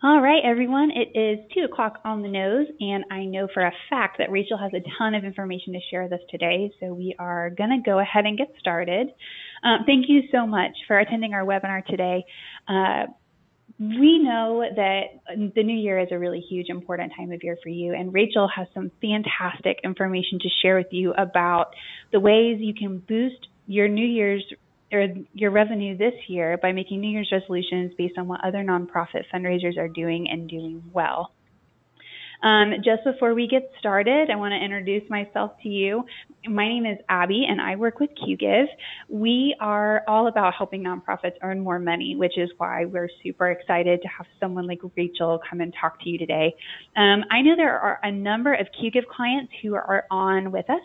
All right, everyone. It is 2 o'clock on the nose, and I know for a fact that Rachel has a ton of information to share with us today, so we are going to go ahead and get started. Thank you so much for attending our webinar today. We know that the new year is a really huge, important time of year for you, and Rachel has some fantastic information to share with you about the ways you can boost your New Year's or your revenue this year by making New Year's resolutions based on what other nonprofit fundraisers are doing and doing well. Just before we get started, I want to introduce myself to you. My name is Abby, and I work with QGive. We are all about helping nonprofits earn more money, which is why we're super excited to have someone like Rachel come and talk to you today. I know there are a number of QGive clients who are on with us.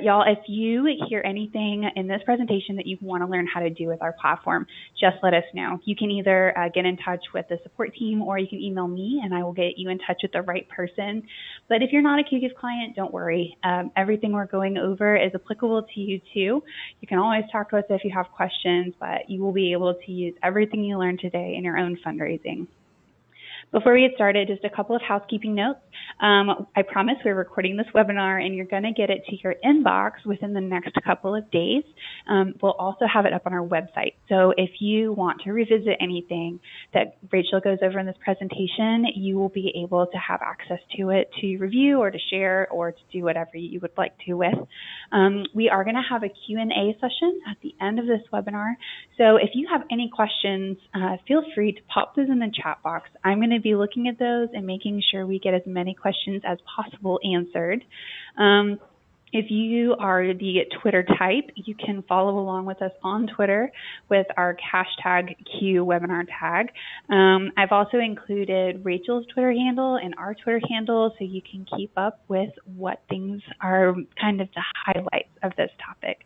Y'all, if you hear anything in this presentation that you want to learn how to do with our platform, just let us know. You can either get in touch with the support team, or you can email me and I will get you in touch with the right person. But if you're not a QGive client, don't worry. Everything we're going over is applicable to you too. You can always talk to us if you have questions, but you will be able to use everything you learned today in your own fundraising. Before we get started, just a couple of housekeeping notes. I promise we're recording this webinar and you're going to get it to your inbox within the next couple of days. We'll also have it up on our website. So if you want to revisit anything that Rachel goes over in this presentation, you will be able to have access to it to review or to share or to do whatever you would like to with. We are going to have a Q&A session at the end of this webinar. So if you have any questions, feel free to pop those in the chat box. I'm going to be looking at those and making sure we get as many questions as possible answered. If you are the Twitter type, you can follow along with us on Twitter with our hashtag Q webinar tag. I've also included Rachel's Twitter handle and our Twitter handle so you can keep up with what things are kind of the highlights of this topic.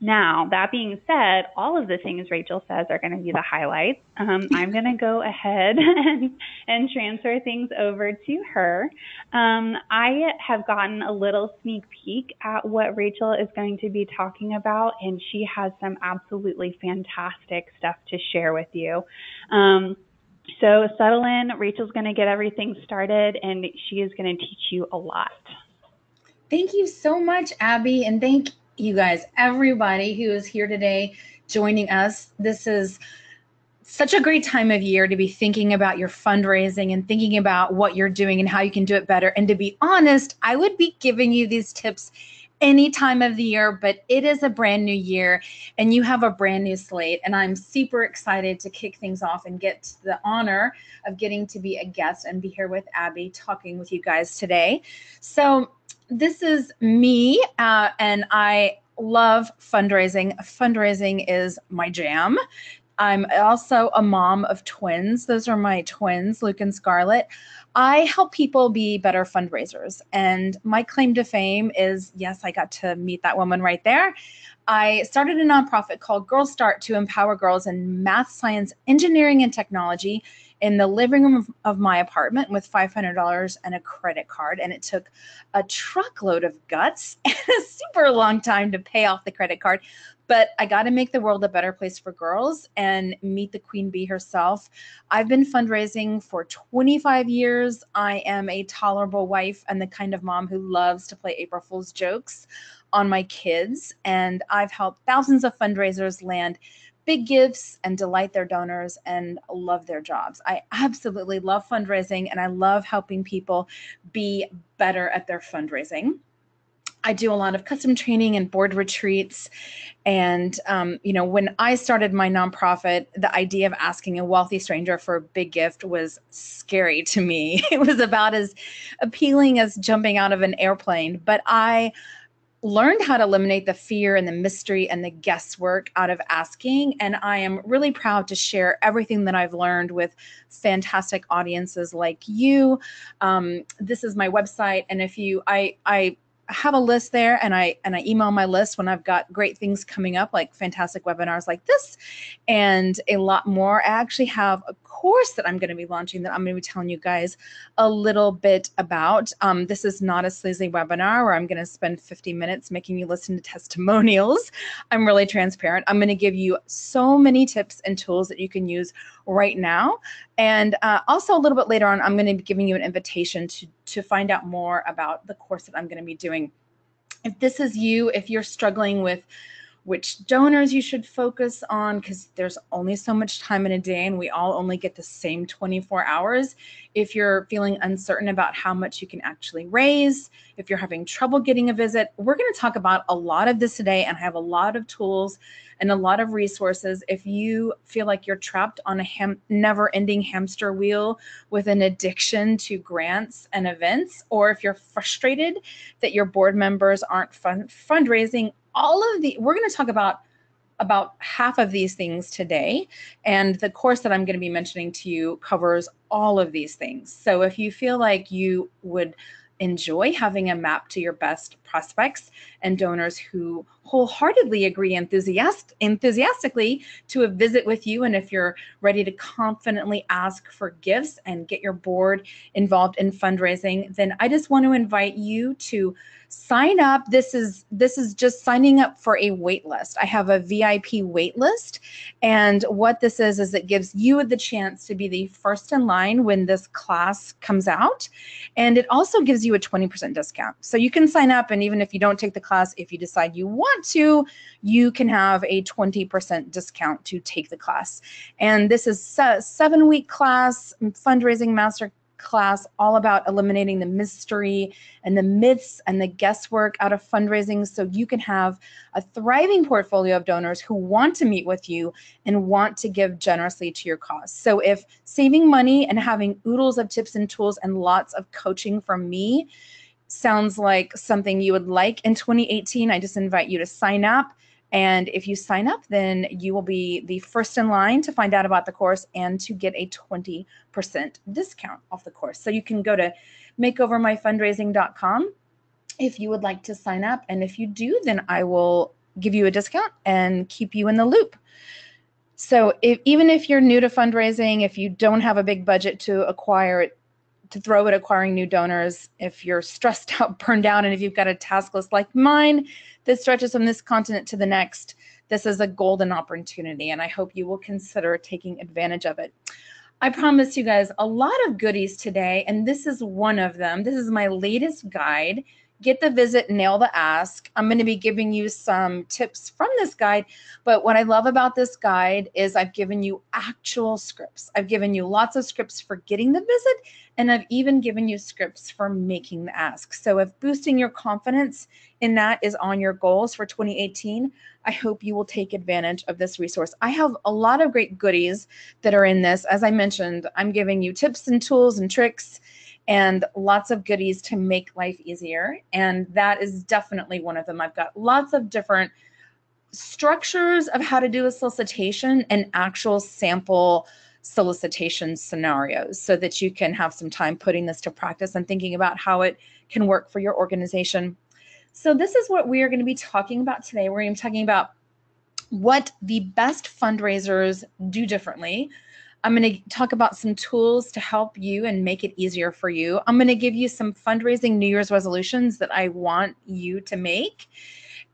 Now, that being said, all of the things Rachel says are going to be the highlights. I'm going to go ahead and transfer things over to her. I have gotten a little sneak peek at what Rachel is going to be talking about, and she has some absolutely fantastic stuff to share with you. So settle in. Rachel's going to get everything started, and she is going to teach you a lot. Thank you so much, Abby, and thank you guys, everybody who is here today joining us. This is such a great time of year to be thinking about your fundraising and thinking about what you're doing and how you can do it better. And to be honest, I would be giving you these tips any time of the year, but it is a brand new year and you have a brand new slate. And I'm super excited to kick things off and get the honor of getting to be a guest and be here with Abby talking with you guys today. So this is me, and I love fundraising. Fundraising is my jam. I'm also a mom of twins. Those are my twins, Luke and Scarlett. I help people be better fundraisers. And my claim to fame is, yes, I got to meet that woman right there. I started a nonprofit called Girls Start to empower girls in math, science, engineering, and technology in the living room of my apartment with $500 and a credit card. And it took a truckload of guts and a super long time to pay off the credit card. But I got to make the world a better place for girls and meet the queen bee herself. I've been fundraising for 25 years. I am a tolerable wife and the kind of mom who loves to play April Fool's jokes on my kids. And I've helped thousands of fundraisers land big gifts and delight their donors and love their jobs. I absolutely love fundraising and I love helping people be better at their fundraising. I do a lot of custom training and board retreats. And, when I started my nonprofit, the idea of asking a wealthy stranger for a big gift was scary to me. It was about as appealing as jumping out of an airplane. But I learned how to eliminate the fear and the mystery and the guesswork out of asking. And I am really proud to share everything that I've learned with fantastic audiences like you. This is my website. And if you, I have a list there and I email my list when I've got great things coming up, like fantastic webinars like this and a lot more. I actually have a course that I'm going to be launching that I'm going to be telling you guys a little bit about. This is not a sleazy webinar where I'm going to spend 50 minutes making you listen to testimonials. I'm really transparent. I'm going to give you so many tips and tools that you can use right now And also a little bit later on, I'm going to be giving you an invitation to find out more about the course that I'm going to be doing. If this is you, if you're struggling with which donors you should focus on, because there's only so much time in a day and we all only get the same 24 hours. If you're feeling uncertain about how much you can actually raise, if you're having trouble getting a visit, we're going to talk about a lot of this today, and I have a lot of tools and a lot of resources. If you feel like you're trapped on a never-ending hamster wheel with an addiction to grants and events, or if you're frustrated that your board members aren't fundraising, we're going to talk about half of these things today. And the course that I'm going to be mentioning to you covers all of these things. So if you feel like you would enjoy having a map to your best prospects and donors who wholeheartedly agree enthusiastically to a visit with you, and if you're ready to confidently ask for gifts and get your board involved in fundraising, then I just want to invite you to sign up. This is just signing up for a wait list. I have a VIP wait list, and what this is it gives you the chance to be the first in line when this class comes out, and it also gives you a 20% discount. So you can sign up, and even if you don't take the class, if you decide you want to, you can have a 20% discount to take the class. And this is a 7-week class, fundraising master class, all about eliminating the mystery and the myths and the guesswork out of fundraising, so you can have a thriving portfolio of donors who want to meet with you and want to give generously to your cause. So if saving money and having oodles of tips and tools and lots of coaching from me sounds like something you would like in 2018, I just invite you to sign up. And if you sign up, then you will be the first in line to find out about the course and to get a 20% discount off the course. So you can go to makeovermyfundraising.com if you would like to sign up. And if you do, then I will give you a discount and keep you in the loop. So even if you're new to fundraising, if you don't have a big budget to throw at acquiring new donors, if you're stressed out, burned out, and if you've got a task list like mine that stretches from this continent to the next, this is a golden opportunity, and I hope you will consider taking advantage of it. I promised you guys a lot of goodies today, and this is one of them. This is my latest guide, Get the Visit, Nail the Ask. I'm going to be giving you some tips from this guide, but what I love about this guide is I've given you actual scripts. I've given you lots of scripts for getting the visit, and I've even given you scripts for making the ask. So if boosting your confidence in that is on your goals for 2018, I hope you will take advantage of this resource. I have a lot of great goodies that are in this. As I mentioned, I'm giving you tips and tools and tricks and lots of goodies to make life easier. And that is definitely one of them. I've got lots of different structures of how to do a solicitation and actual sample solicitation scenarios so that you can have some time putting this to practice and thinking about how it can work for your organization. So this is what we are going to be talking about today. We're going to be talking about what the best fundraisers do differently. I'm going to talk about some tools to help you and make it easier for you. I'm going to give you some fundraising New Year's resolutions that I want you to make.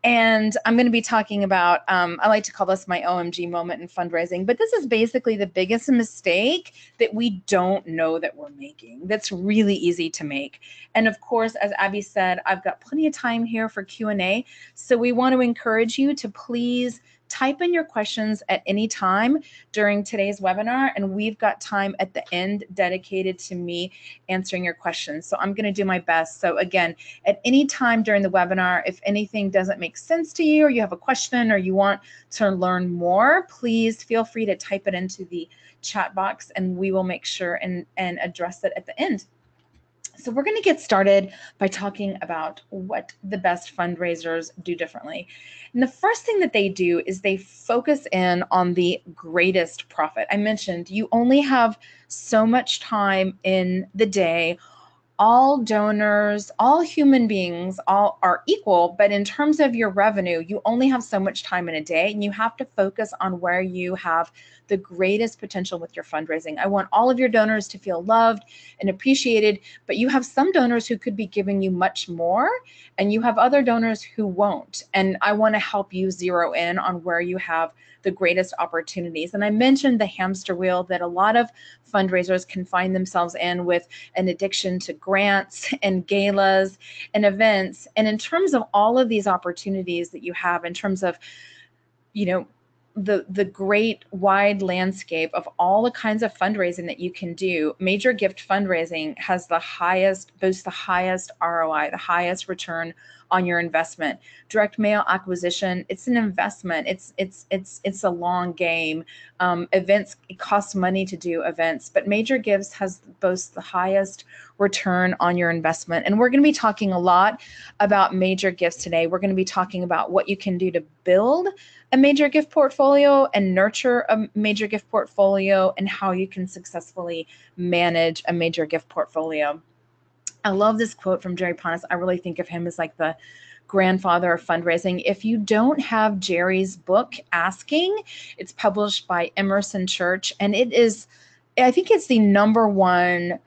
And I'm going to be talking about, I like to call this my OMG moment in fundraising, but this is basically the biggest mistake that we don't know that we're making. That's really easy to make. And of course, as Abby said, I've got plenty of time here for Q&A. So we want to encourage you to please type in your questions at any time during today's webinar, and we've got time at the end dedicated to me answering your questions. So I'm going to do my best. So again, at any time during the webinar, if anything doesn't make sense to you, or you have a question, or you want to learn more, please feel free to type it into the chat box, and we will make sure and address it at the end. So we're going to get started by talking about what the best fundraisers do differently. And the first thing that they do is they focus in on the greatest profit. I mentioned you only have so much time in the day. All donors, all human beings, all are equal, but in terms of your revenue, you only have so much time in a day, and you have to focus on where you have the greatest potential with your fundraising. I want all of your donors to feel loved and appreciated, but you have some donors who could be giving you much more, and you have other donors who won't. And I want to help you zero in on where you have the greatest opportunities. And I mentioned the hamster wheel that a lot of fundraisers can find themselves in with an addiction to grants and galas and events. And in terms of all of these opportunities that you have, in terms of, you know, the great wide landscape of all the kinds of fundraising that you can do, major gift fundraising has boasts the highest ROI, the highest return on your investment. Direct mail acquisition, it's an investment. It's a long game. Events, it costs money to do events, but major gifts boasts the highest return on your investment. And we're going to be talking a lot about major gifts today. We're going to be talking about what you can do to build a major gift portfolio and nurture a major gift portfolio, and how you can successfully manage a major gift portfolio. I love this quote from Jerry Ponus. I really think of him as like the grandfather of fundraising. If you don't have Jerry's book, Asking, it's published by Emerson Church, and I think it's the #1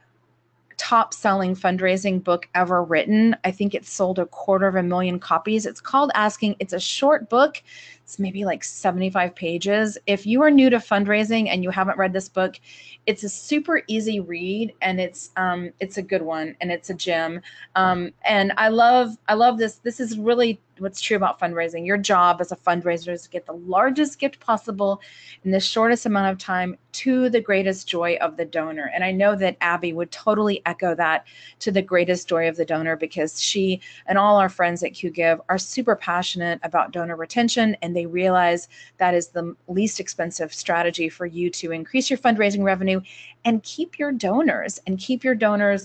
top-selling fundraising book ever written. I think it's sold 250,000 copies. It's called Asking. It's a short book. It's maybe like 75 pages. If you are new to fundraising and you haven't read this book, it's a super easy read, and it's a good one, and it's a gem. And I love this. This is really what's true about fundraising. Your job as a fundraiser is to get the largest gift possible in the shortest amount of time to the greatest joy of the donor. And I know that Abby would totally echo that, to the greatest joy of the donor, because she and all our friends at QGive are super passionate about donor retention, and they realize that is the least expensive strategy for you to increase your fundraising revenue and keep your donors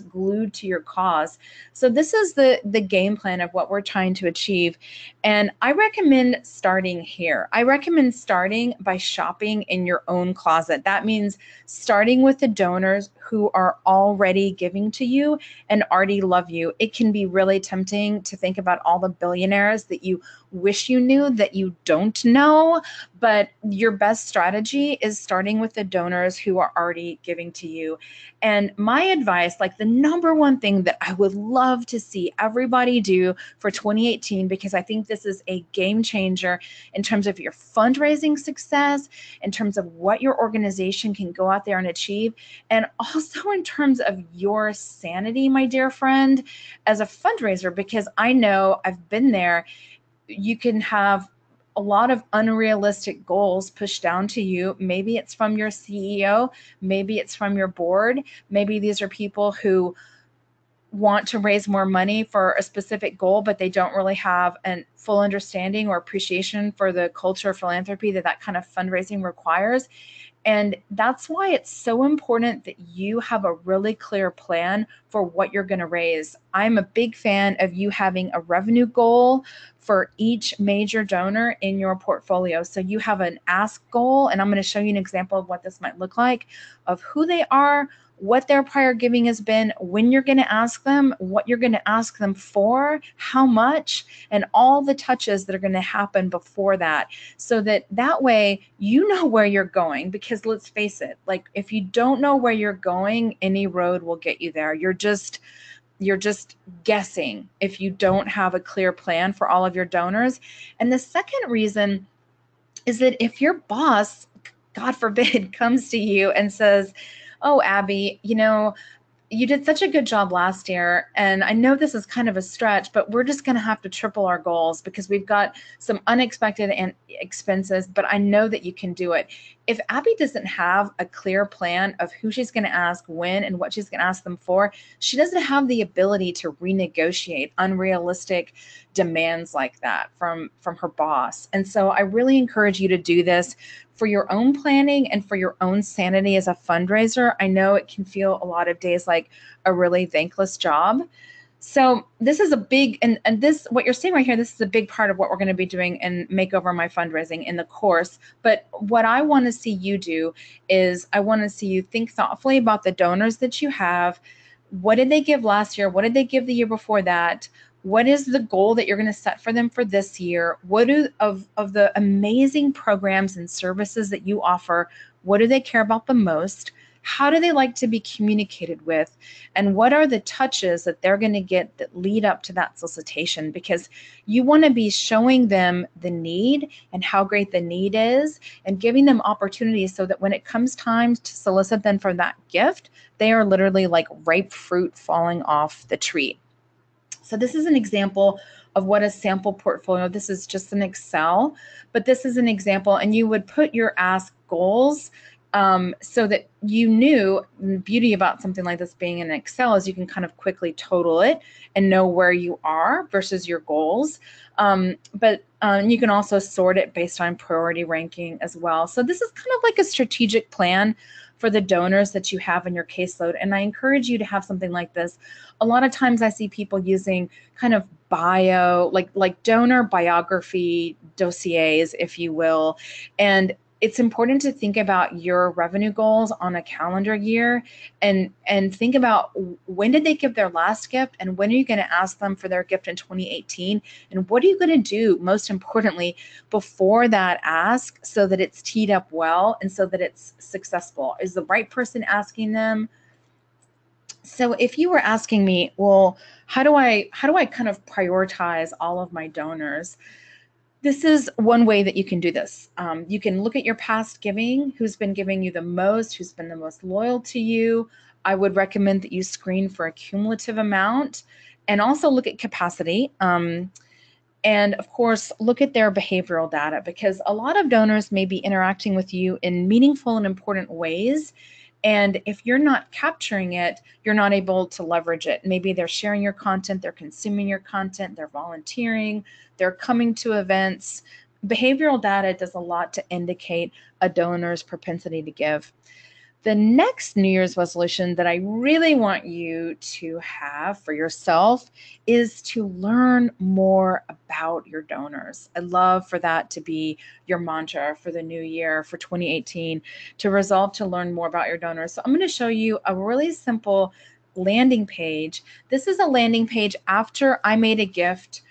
glued to your cause. So this is the game plan of what we're trying to achieve. And I recommend starting here. I recommend starting by shopping in your own closet. That means starting with the donors who are already giving to you and already love you. It can be really tempting to think about all the billionaires that you wish you knew that you don't know, but your best strategy is starting with the donors who are already giving to you. And my advice, like the #1 thing that I would love to see everybody do for 2018, because I think this is a game changer in terms of your fundraising success, in terms of what your organization can go out there and achieve, and also in terms of your sanity, my dear friend, as a fundraiser, because I know I've been there. You can have a lot of unrealistic goals pushed down to you. Maybe it's from your CEO, maybe it's from your board, maybe these are people who want to raise more money for a specific goal, but they don't really have a full understanding or appreciation for the culture of philanthropy that kind of fundraising requires. And that's why it's so important that you have a really clear plan for what you're going to raise. I'm a big fan of you having a revenue goal for each major donor in your portfolio. So you have an ask goal, and I'm going to show you an example of what this might look like, of who they are, what their prior giving has been, when you're going to ask them, what you're going to ask them for, how much, and all the touches that are going to happen before that, so that way you know where you're going. Because let's face it, like if you don't know where you're going, any road will get you there. You're just guessing if you don't have a clear plan for all of your donors. And the second reason is that if your boss, God forbid, comes to you and says, "Oh, Abby, you did such a good job last year, and I know this is kind of a stretch, but we're just going to have to triple our goals because we've got some unexpected expenses, but I know that you can do it." If Abby doesn't have a clear plan of who she's going to ask when and what she's going to ask them for, she doesn't have the ability to renegotiate unrealistic demands like that from her boss. And so I really encourage you to do this for your own planning and for your own sanity as a fundraiser. I know it can feel a lot of days like a really thankless job. So this is a big, and this, what you're seeing right here, this is a big part of what we're going to be doing in Makeover My Fundraising in the course. But what I want to see you do is I want to see you think thoughtfully about the donors that you have. What did they give last year? What did they give the year before that? What is the goal that you're going to set for them for this year? What of the amazing programs and services that you offer, what do they care about the most? How do they like to be communicated with? And what are the touches that they're going to get that lead up to that solicitation? Because you want to be showing them the need and how great the need is and giving them opportunities so that when it comes time to solicit them for that gift, they are literally like ripe fruit falling off the tree. So this is an example of what a sample portfolio, this is just an Excel, but this is an example, and you would put your ask goals so that you knew. The beauty about something like this being in Excel is you can kind of quickly total it and know where you are versus your goals. But you can also sort it based on priority ranking as well. So this is kind of like a strategic plan for the donors that you have in your caseload. And I encourage you to have something like this. A lot of times I see people using kind of bio, like donor biography dossiers, if you will. And it's important to think about your revenue goals on a calendar year and think about when did they give their last gift and when are you going to ask them for their gift in 2018, and what are you going to do most importantly before that ask so that it's teed up well and so that it's successful. Is the right person asking them? So if you were asking me, well, how do I kind of prioritize all of my donors? This is one way that you can do this. You can look at your past giving, who's been giving you the most, who's been the most loyal to you. I would recommend that you screen for a cumulative amount and also look at capacity. And of course, look at their behavioral data, because a lot of donors may be interacting with you in meaningful and important ways. And if you're not capturing it, you're not able to leverage it. Maybe they're sharing your content, they're consuming your content, they're volunteering, they're coming to events. Behavioral data does a lot to indicate a donor's propensity to give. The next New Year's resolution that I really want you to have for yourself is to learn more about your donors. I'd love for that to be your mantra for the new year, for 2018, to resolve to learn more about your donors. So I'm going to show you a really simple landing page. This is a landing page after I made a gift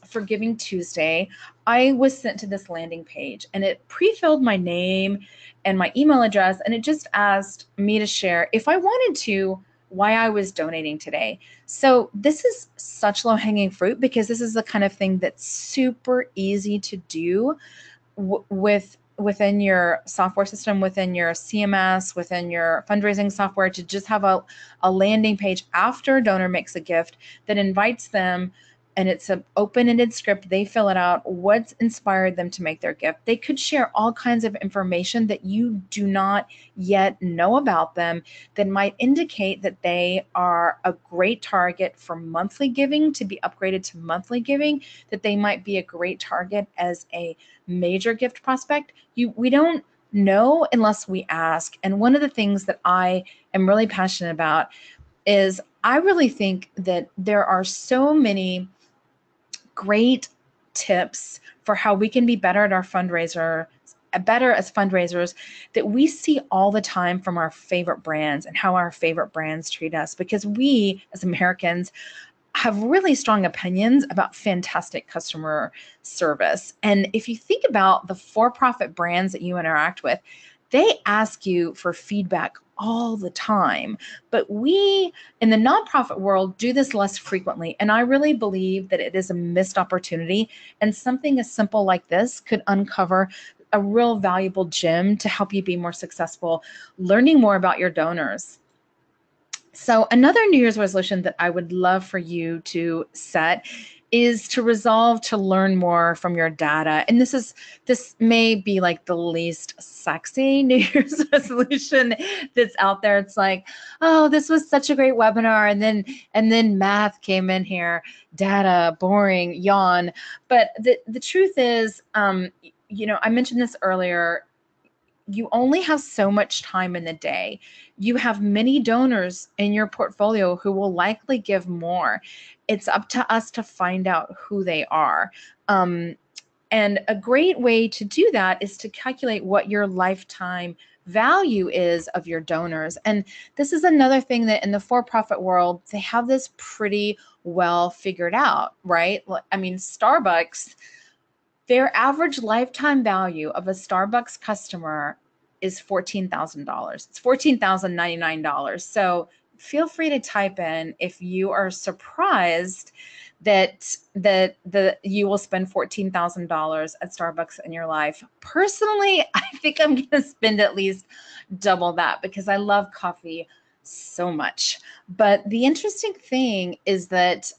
for Giving Tuesday. I was sent to this landing page and it pre-filled my name and my email address, and it just asked me to share, if I wanted to, why I was donating today. So this is such low-hanging fruit because this is the kind of thing that's super easy to do within your software system, within your CMS, within your fundraising software, to just have a landing page after a donor makes a gift that invites them. And it's an open-ended script. They fill it out. What's inspired them to make their gift? They could share all kinds of information that you do not yet know about them that might indicate that they are a great target for monthly giving, to be upgraded to monthly giving, that they might be a great target as a major gift prospect. We don't know unless we ask. And one of the things that I am really passionate about is I really think that there are so many great tips for how we can be better at our fundraiser, better as fundraisers, that we see all the time from our favorite brands and how our favorite brands treat us, because we as Americans have really strong opinions about fantastic customer service. And if you think about the for-profit brands that you interact with, they ask you for feedback all the time. But we in the nonprofit world do this less frequently. And I really believe that it is a missed opportunity. And something as simple like this could uncover a real valuable gem to help you be more successful, learning more about your donors. So another New Year's resolution that I would love for you to set is to resolve to learn more from your data. And this may be like the least sexy New Year's resolution that's out there. It's like, oh, this was such a great webinar, and then math came in here, data, boring, yawn. But the truth is, I mentioned this earlier, you only have so much time in the day. You have many donors in your portfolio who will likely give more. It's up to us to find out who they are. And a great way to do that is to calculate what your lifetime value is of your donors. And this is another thing that in the for-profit world, they have this pretty well figured out, right? I mean, Starbucks, their average lifetime value of a Starbucks customer is $14,000. It's $14,099. So feel free to type in if you are surprised that you will spend $14,000 at Starbucks in your life. Personally, I think I'm going to spend at least double that because I love coffee so much. But the interesting thing is that,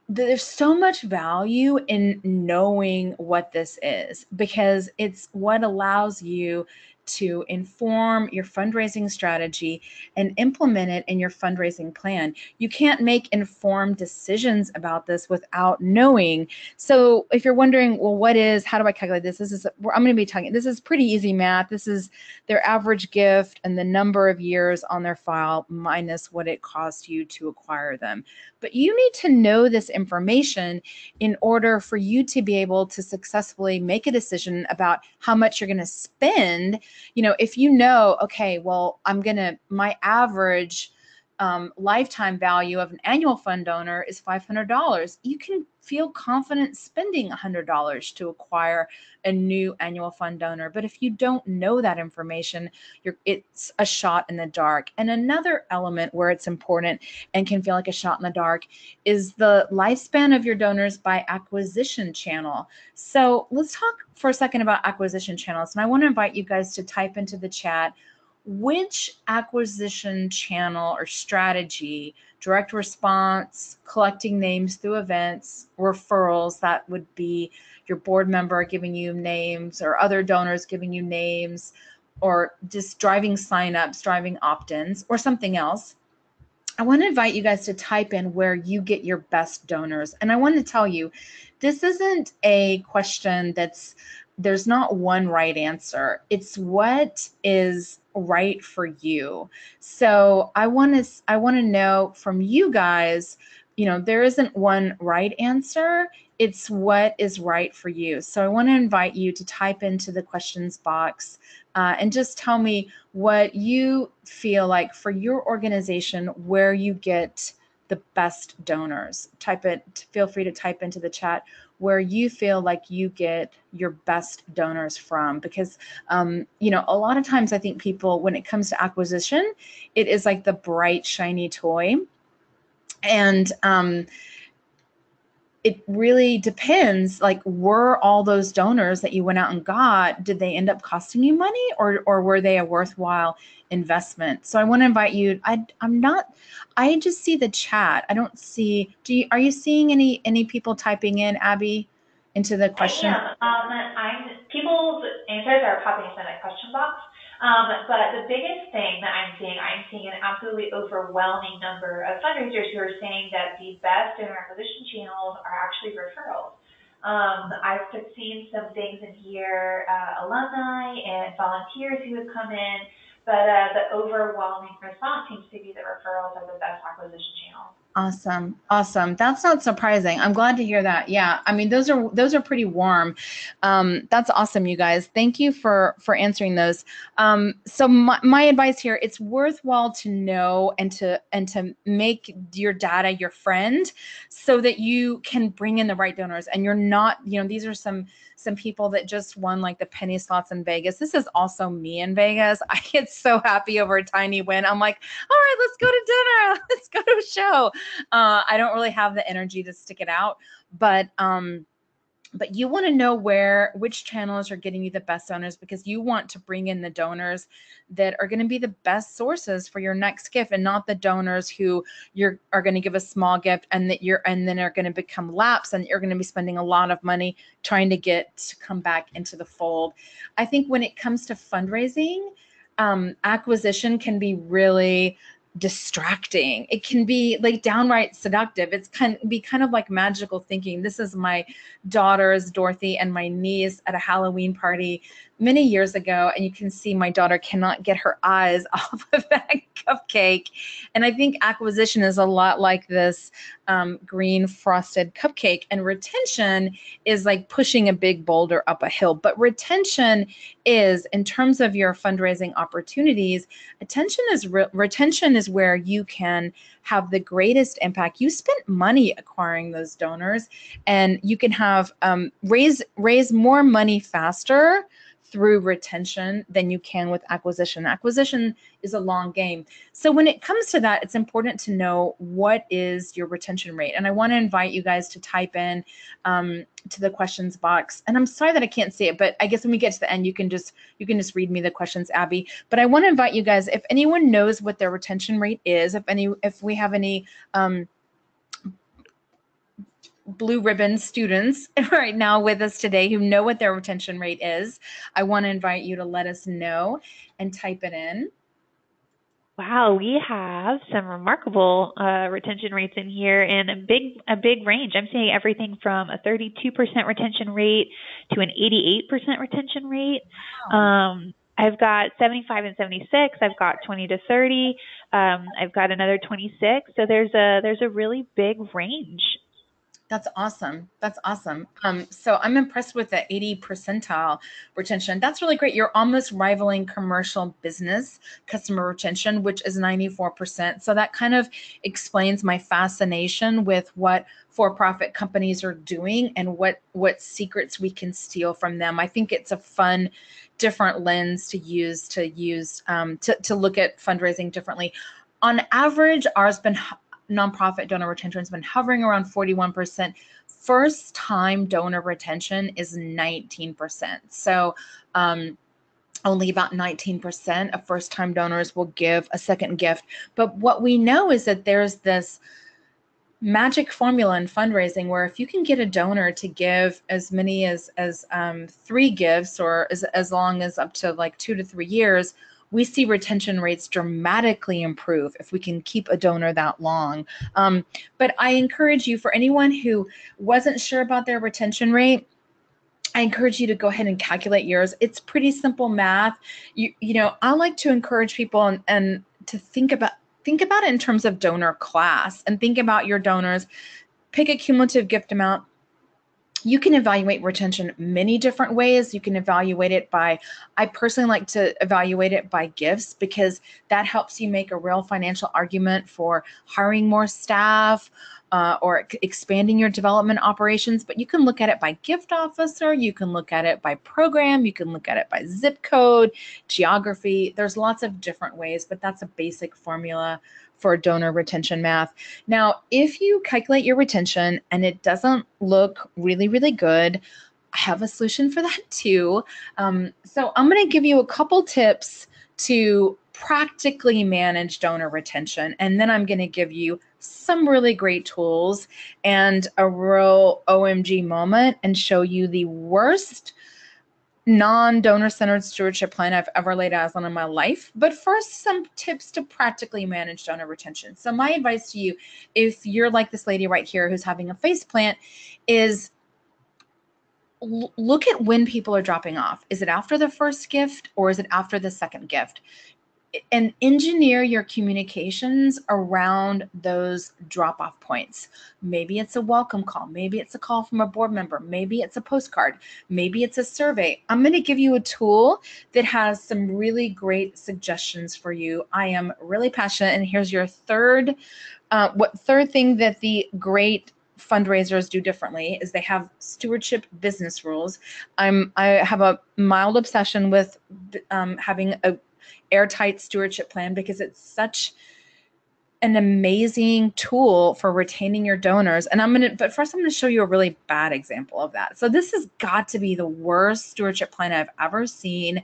there's so much value in knowing what this is because it's what allows you to inform your fundraising strategy and implement it in your fundraising plan. You can't make informed decisions about this without knowing. So if you're wondering, well, how do I calculate this? I'm going to be talking, this is pretty easy math. This is their average gift and the number of years on their file minus what it cost you to acquire them. But you need to know this information in order for you to be able to successfully make a decision about how much you're going to spend. If you know, okay, well, my average lifetime value of an annual fund donor is $500. You can feel confident spending $100 to acquire a new annual fund donor. But if you don't know that information, it's a shot in the dark. And another element where it's important and can feel like a shot in the dark is the lifespan of your donors by acquisition channel. So let's talk for a second about acquisition channels. And I want to invite you guys to type into the chat which acquisition channel or strategy, direct response, collecting names through events, referrals, that would be your board member giving you names or other donors giving you names, or just driving signups, driving opt-ins, or something else. I want to invite you guys to type in where you get your best donors. And I want to tell you, this isn't a question there's not one right answer. It's what is right for you. So I want to know from you guys, there isn't one right answer. It's what is right for you. So I want to invite you to type into the questions box and just tell me what you feel like for your organization, where you get the best donors. Feel free to type into the chat where you feel like you get your best donors from, because a lot of times I think people, when it comes to acquisition, it is like the bright shiny toy, and it really depends, like, were all those donors that you went out and got, did they end up costing you money, or were they a worthwhile investment? So I want to invite you, I just see the chat. I don't see, are you seeing any people typing in, Abby, into the question? I am. People's answers are popping into that question box. But the biggest thing that I'm seeing an absolutely overwhelming number of fundraisers who are saying that the best donor acquisition channels are actually referrals. I've seen some things in here, alumni and volunteers who have come in, but the overwhelming response seems to be that referrals are the best acquisition channel. Awesome. That's not surprising. I'm glad to hear that. Yeah, I mean, those are pretty warm. That's awesome, you guys. Thank you for answering those. So my advice here: it's worthwhile to know and to make your data your friend, so that you can bring in the right donors. And you're not, these are some people that just won like the penny slots in Vegas. This is also me in Vegas. I get so happy over a tiny win. I'm like, all right, let's go to dinner. Let's go to a show. I don't really have the energy to stick it out, but you want to know which channels are getting you the best donors, because you want to bring in the donors that are going to be the best sources for your next gift, and not the donors who are going to give a small gift and then are going to become lapsed, and you're going to be spending a lot of money trying to get to come back into the fold. I think when it comes to fundraising, acquisition can be really distracting. It can be like downright seductive. It can be kind of like magical thinking. This is my daughter's, Dorothy, and my niece at a Halloween party many years ago, and you can see my daughter cannot get her eyes off of that cupcake. And I think acquisition is a lot like this green frosted cupcake, and retention is like pushing a big boulder up a hill. But retention is, in terms of your fundraising opportunities, retention is where you can have the greatest impact. You spent money acquiring those donors, and you can have raise more money faster through retention than you can with acquisition. Acquisition is a long game. So when it comes to that, it's important to know what is your retention rate. And I want to invite you guys to type in to the questions box. And I'm sorry that I can't see it, but I guess when we get to the end, you can just read me the questions, Abby. But I want to invite you guys, if anyone knows what their retention rate is, if we have any blue ribbon students right now with us today who know what their retention rate is, I want to invite you to let us know and type it in. Wow, we have some remarkable retention rates in here, and a big range. I'm seeing everything from a 32% retention rate to an 88% retention rate. Wow. I've got 75 and 76. I've got 20 to 30. I've got another 26. So there's a really big range. That's awesome. That's awesome. So I'm impressed with the 80 percentile retention. That's really great. You're almost rivaling commercial business customer retention, which is 94%. So that kind of explains my fascination with what for-profit companies are doing and what secrets we can steal from them. I think it's a fun, different lens to use to look at fundraising differently. On average, ours been nonprofit donor retention has been hovering around 41%. First time donor retention is 19%. So only about 19% of first time donors will give a second gift. But what we know is that there's this magic formula in fundraising where if you can get a donor to give as many as 3 gifts or as long as up to like 2 to 3 years, we see retention rates dramatically improve if we can keep a donor that long. But I encourage you, for anyone who wasn't sure about their retention rate, I encourage you to go ahead and calculate yours. It's pretty simple math. You know, I like to encourage people and to think about it in terms of donor class and think about your donors. Pick a cumulative gift amount. You can evaluate retention many different ways. You can evaluate it by, I personally like to evaluate it by gifts because that helps you make a real financial argument for hiring more staff or expanding your development operations. But you can look at it by gift officer. You can look at it by program. You can look at it by zip code, geography. There's lots of different ways, but that's a basic formula for donor retention math. Now, if you calculate your retention and it doesn't look really, really good, I have a solution for that too. So I'm going to give you a couple tips to practically manage donor retention. And then I'm going to give you some really great tools and a real OMG moment and show you the worst non-donor centered stewardship plan I've ever laid eyes on in my life. But first, some tips to practically manage donor retention. So my advice to you, if you're like this lady right here who's having a face plant, is look at when people are dropping off. Is it after the first gift or is it after the second gift? And engineer your communications around those drop-off points. Maybe it's a welcome call. Maybe it's a call from a board member. Maybe it's a postcard. Maybe it's a survey. I'm going to give you a tool that has some really great suggestions for you. I am really passionate, and here's your third thing that the great fundraisers do differently is they have stewardship business rules. I have a mild obsession with having a airtight stewardship plan because it's such an amazing tool for retaining your donors. And but first I'm going to show you a really bad example of that. So this has got to be the worst stewardship plan I've ever seen.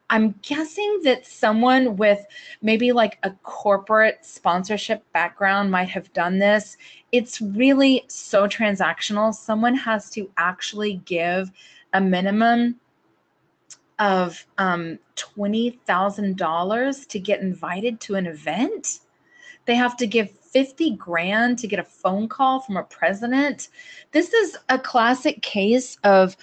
I'm guessing that someone with maybe like a corporate sponsorship background might have done this. It's really so transactional. Someone has to actually give a minimum of $20,000 to get invited to an event. They have to give 50 grand to get a phone call from a president. This is a classic case of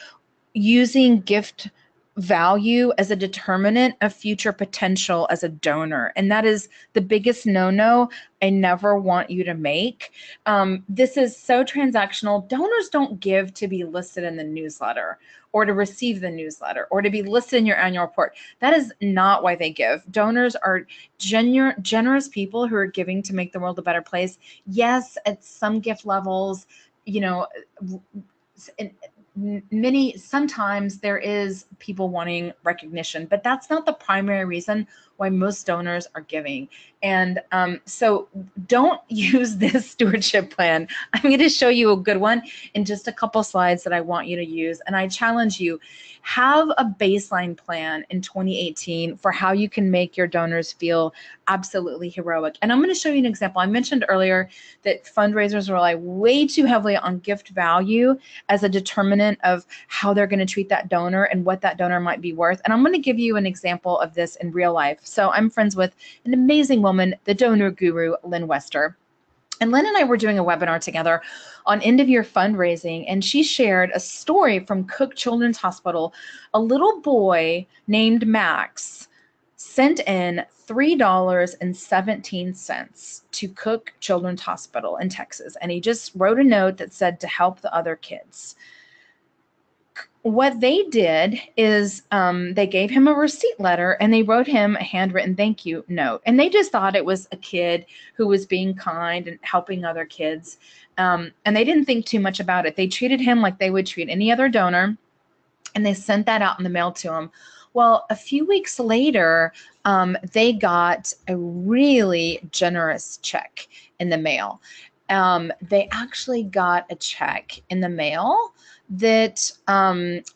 using gift value as a determinant of future potential as a donor. And that is the biggest no-no I never want you to make. This is so transactional. Donors don't give to be listed in the newsletter or to receive the newsletter or to be listed in your annual report. That is not why they give. Donors are generous people who are giving to make the world a better place. Yes, at some gift levels, you know, sometimes there is people wanting recognition, but that's not the primary reason why most donors are giving. And so don't use this stewardship plan. I'm going to show you a good one in just a couple slides that I want you to use. And I challenge you, have a baseline plan in 2018 for how you can make your donors feel absolutely heroic. And I'm going to show you an example. I mentioned earlier that fundraisers rely way too heavily on gift value as a determinant of how they're going to treat that donor and what that donor might be worth. And I'm going to give you an example of this in real life. So I'm friends with an amazing woman, the donor guru, Lynn Wester. And Lynn and I were doing a webinar together on end of year fundraising, and she shared a story from Cook Children's Hospital. A little boy named Max sent in $3.17 to Cook Children's Hospital in Texas. And he just wrote a note that said to help the other kids. What they did is they gave him a receipt letter and they wrote him a handwritten thank you note. And they just thought it was a kid who was being kind and helping other kids. And they didn't think too much about it. They treated him like they would treat any other donor. And they sent that out in the mail to him. Well, a few weeks later, they got a really generous check in the mail. They actually got a check in the mail that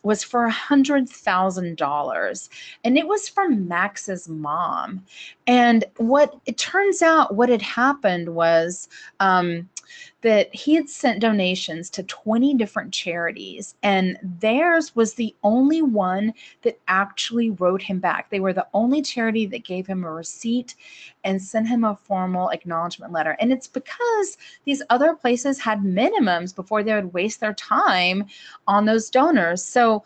was for $100,000, and it was from Max's mom. And what it turns out, what had happened was that he had sent donations to 20 different charities, and theirs was the only one that actually wrote him back. They were the only charity that gave him a receipt and sent him a formal acknowledgement letter. And it's because these other places had minimums before they would waste their time on those donors. So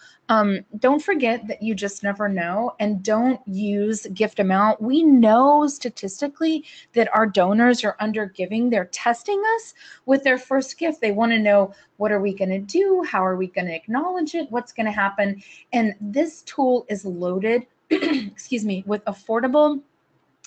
don't forget that you just never know, and don't use gift amount. We know statistically that our donors are under giving. They're testing us with their first gift. They want to know, what are we going to do? How are we going to acknowledge it? What's going to happen? And this tool is loaded, excuse me, with affordable,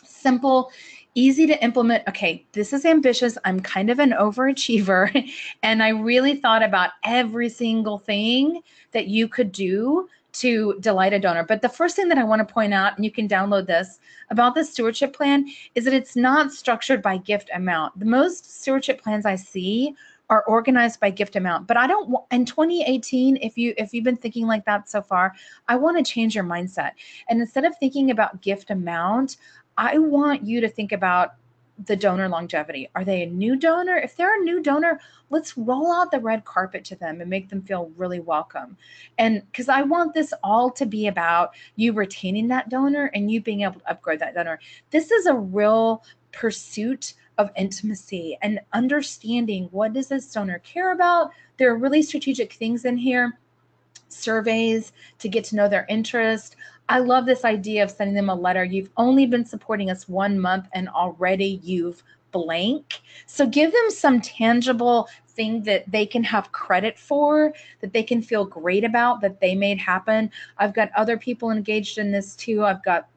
simple, easy to implement. Okay, this is ambitious. I'm kind of an overachiever, and I really thought about every single thing that you could do to delight a donor. But the first thing that I want to point out, and you can download this, about the stewardship plan, is that it's not structured by gift amount. The most stewardship plans I see are organized by gift amount. But I don't want, in 2018, if you've been thinking like that so far, I want to change your mindset. And instead of thinking about gift amount, I want you to think about the donor longevity. Are they a new donor? If they're a new donor, let's roll out the red carpet to them and make them feel really welcome. And because I want this all to be about you retaining that donor and you being able to upgrade that donor. This is a real pursuit of intimacy and understanding, what does this donor care about? There are really strategic things in here. Surveys to get to know their interest. I love this idea of sending them a letter. You've only been supporting us 1 month and already you've blank. So give them some tangible thing that they can have credit for, that they can feel great about, that they made happen. I've got other people engaged in this too. I've got,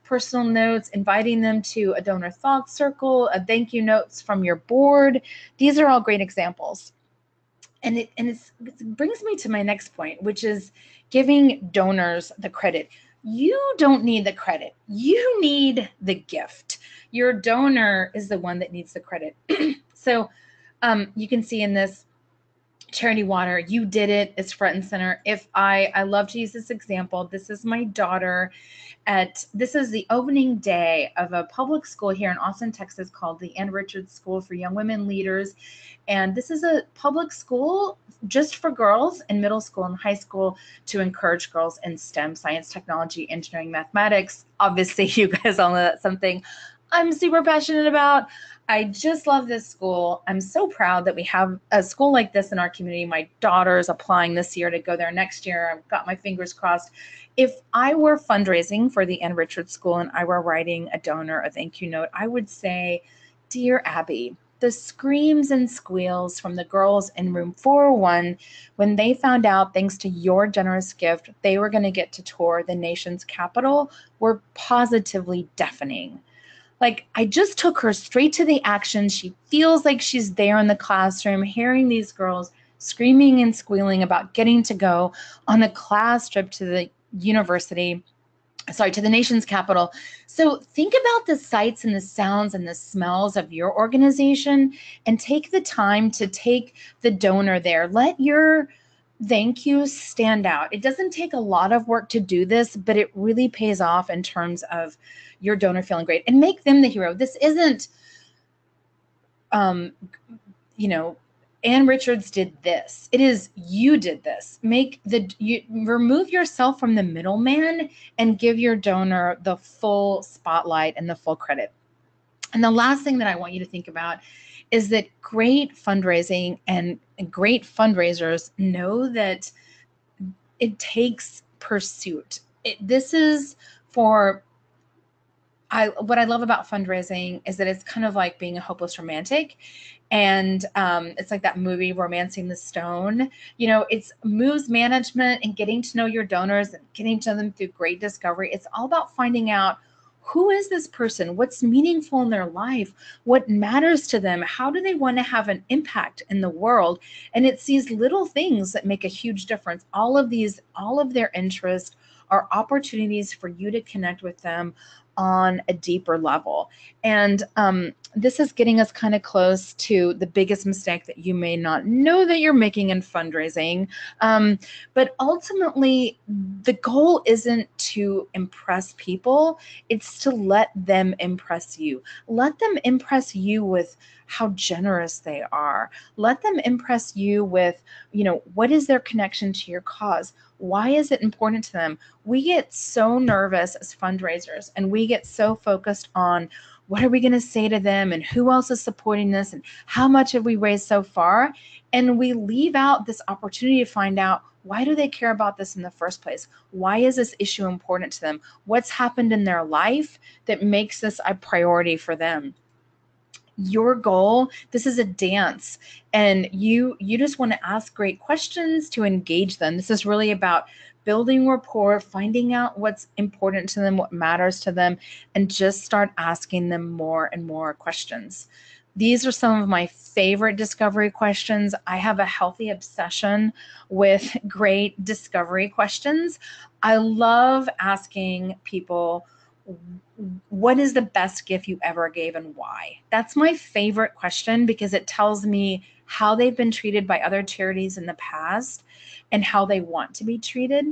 personal notes, inviting them to a donor thought circle, a thank you notes from your board. These are all great examples. And it brings me to my next point, which is giving donors the credit. You don't need the credit. You need the gift. Your donor is the one that needs the credit. So you can see in this charity water, you did it. It's front and center. If I love to use this example. This is my daughter this is the opening day of a public school here in Austin, Texas, called the Ann Richards School for Young Women Leaders. And this is a public school just for girls in middle school and high school to encourage girls in STEM, science, technology, engineering, mathematics. Obviously, you guys all know that's something I'm super passionate about. I just love this school. I'm so proud that we have a school like this in our community. My daughter's applying this year to go there next year. I've got my fingers crossed. If I were fundraising for the Ann Richards School and I were writing a donor a thank you note, I would say, Dear Abby, the screams and squeals from the girls in room 401 when they found out, thanks to your generous gift, they were going to get to tour the nation's capital were positively deafening. Like, I just took her straight to the action. She feels like she's there in the classroom, hearing these girls screaming and squealing about getting to go on a class trip to the to the nation's capital. So think about the sights and the sounds and the smells of your organization and take the time to take the donor there. Let your thank you stand out. It doesn't take a lot of work to do this, but it really pays off in terms of your donor feeling great and make them the hero. This isn't, Ann Richards did this. It is you did this. Remove yourself from the middleman and give your donor the full spotlight and the full credit. And the last thing that I want you to think about is that great fundraising and great fundraisers know that it takes pursuit. This is for what I love about fundraising is that it's kind of like being a hopeless romantic. And it's like that movie, Romancing the Stone. It's moves management and getting to know your donors and getting to know them through great discovery. It's all about finding out, who is this person? What's meaningful in their life? What matters to them? How do they want to have an impact in the world? And it's these little things that make a huge difference. All of their interests are opportunities for you to connect with them on a deeper level. And this is getting us kind of close to the biggest mistake that you may not know that you're making in fundraising. But ultimately, the goal isn't to impress people. It's to let them impress you. Let them impress you with how generous they are. Let them impress you with, what is their connection to your cause? Why is it important to them? We get so nervous as fundraisers and we get so focused on what are we going to say to them and who else is supporting this and how much have we raised so far? And we leave out this opportunity to find out, why do they care about this in the first place? Why is this issue important to them? What's happened in their life that makes this a priority for them? Your goal, this is a dance, and you just want to ask great questions to engage them. This is really about building rapport, finding out what's important to them, what matters to them, and just start asking them more and more questions. These are some of my favorite discovery questions. I have a healthy obsession with great discovery questions. I love asking people, what is the best gift you ever gave and why? That's my favorite question because it tells me how they've been treated by other charities in the past and how they want to be treated.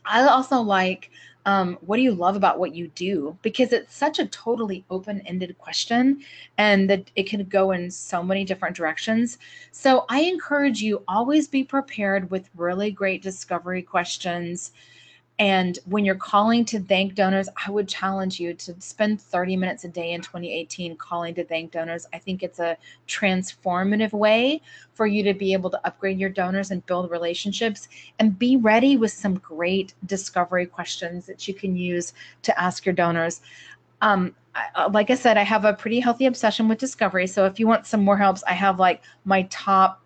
I also like, what do you love about what you do? Because it's such a totally open-ended question and that it can go in so many different directions. So I encourage you, always be prepared with really great discovery questions. And when you're calling to thank donors, I would challenge you to spend 30 minutes a day in 2018 calling to thank donors. I think it's a transformative way for you to be able to upgrade your donors and build relationships, and be ready with some great discovery questions that you can use to ask your donors. Like I said, I have a pretty healthy obsession with discovery. So if you want some more helps, I have like my top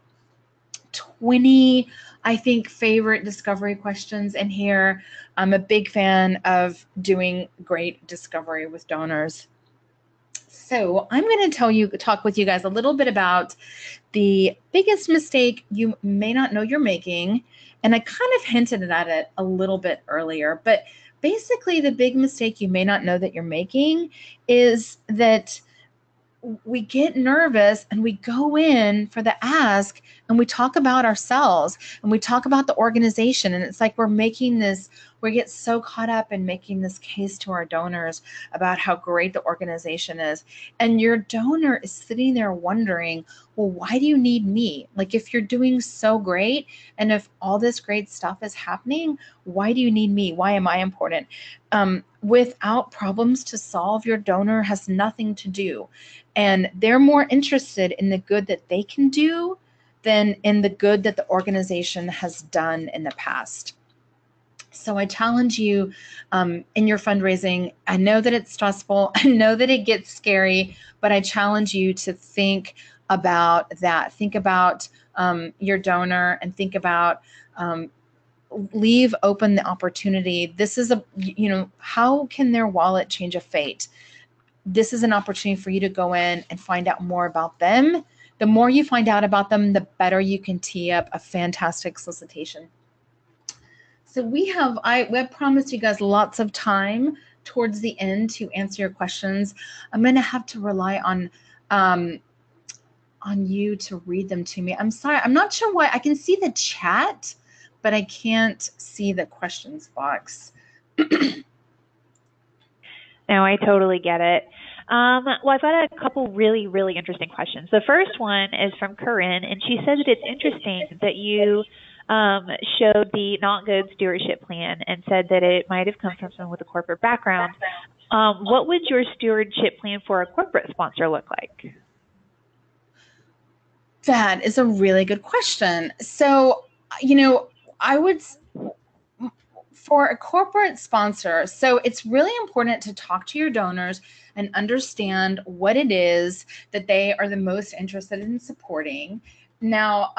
20, I think, favorite discovery questions in here. I'm a big fan of doing great discovery with donors. So I'm going to talk with you guys a little bit about the biggest mistake you may not know you're making. And I kind of hinted at it a little bit earlier, but basically the big mistake you may not know that you're making is that we get nervous and we go in for the ask and we talk about ourselves and we talk about the organization, and it's like we get so caught up in making this case to our donors about how great the organization is, and your donor is sitting there wondering, well, why do you need me? Like, if you're doing so great and if all this great stuff is happening, why do you need me? Why am I important? Without problems to solve, your donor has nothing to do. And they're more interested in the good that they can do than in the good that the organization has done in the past. So I challenge you in your fundraising. I know that it's stressful. I know that it gets scary, but I challenge you to think about that. Think about your donor and think about leave open the opportunity. This is how can their wallet change a fate? This is an opportunity for you to go in and find out more about them the more you find out about them, the better you can tee up a fantastic solicitation. So I promised you guys lots of time towards the end to answer your questions. I'm going to have to rely on you to read them to me. I'm sorry. I'm not sure why. I can see the chat, but I can't see the questions box. No, I totally get it. Well, I've got a couple really, really interesting questions. The first one is from Corinne, and she said that it's interesting that you showed the not good stewardship plan and said that it might have come from someone with a corporate background. What would your stewardship plan for a corporate sponsor look like? That is a really good question. So, for a corporate sponsor, so it's really important to talk to your donors and understand what it is that they are the most interested in supporting. Now,